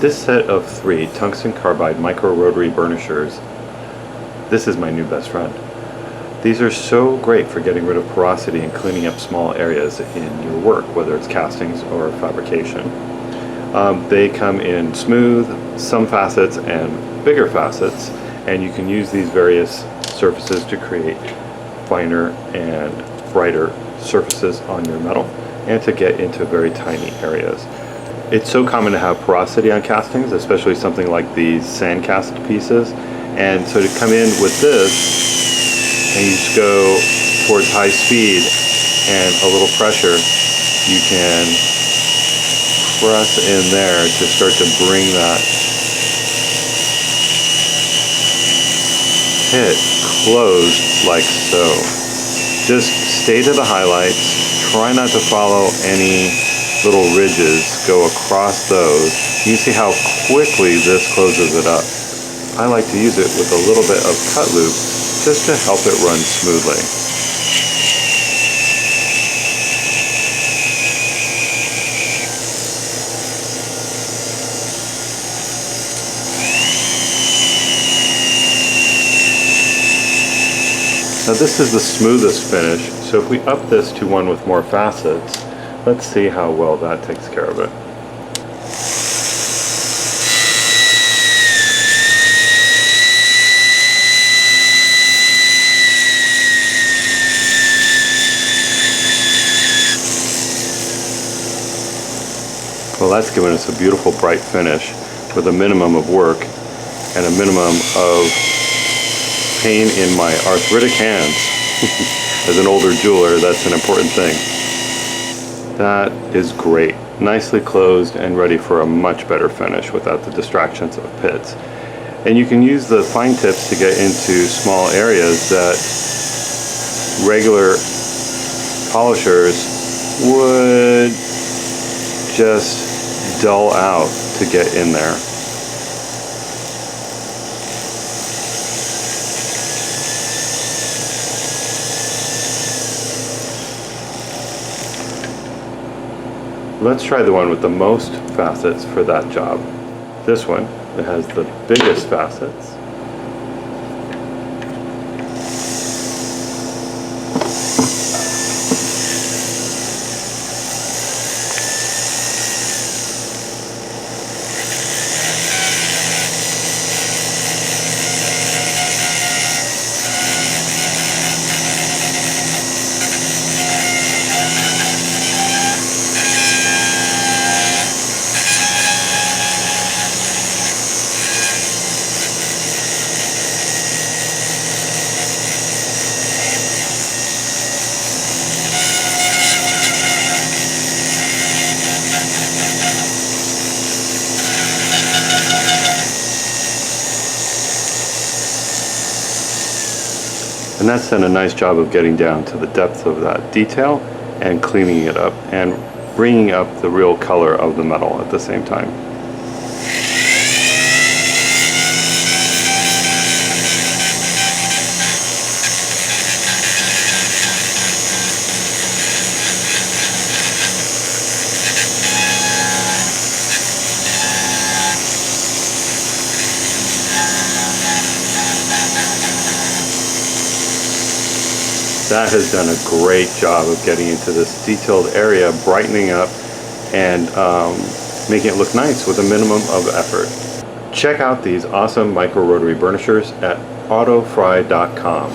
This set of 3 tungsten carbide micro rotary burnishers, this is my new best friend. These are so great for getting rid of porosity and cleaning up small areas in your work, whether it's castings or fabrication. They come in smooth, some facets, and bigger facets, and you can use these various surfaces to create finer and brighter surfaces on your metal and to get into very tiny areas. It's so common to have porosity on castings, especially something like these sand cast pieces, and so to come in with this and you just go towards high speed and a little pressure, you can press in there to start to bring that pit closed like so. Just stay to the highlights, try not to follow any little ridges, go across those. You see how quickly this closes it up. I like to use it with a little bit of cut loop just to help it run smoothly. Now this is the smoothest finish, so if we up this to one with more facets, let's see how well that takes care of it. Well, that's given us a beautiful bright finish with a minimum of work and a minimum of pain in my arthritic hands. As an older jeweler, that's an important thing. That is great. Nicely closed and ready for a much better finish without the distractions of pits. And you can use the fine tips to get into small areas that regular polishers would just dull out to get in there. Let's try the one with the most facets for that job. This one, that has the biggest facets. And that's done a nice job of getting down to the depth of that detail and cleaning it up and bringing up the real color of the metal at the same time. That has done a great job of getting into this detailed area, brightening up and making it look nice with a minimum of effort. Check out these awesome micro rotary burnishers at ottofrei.com.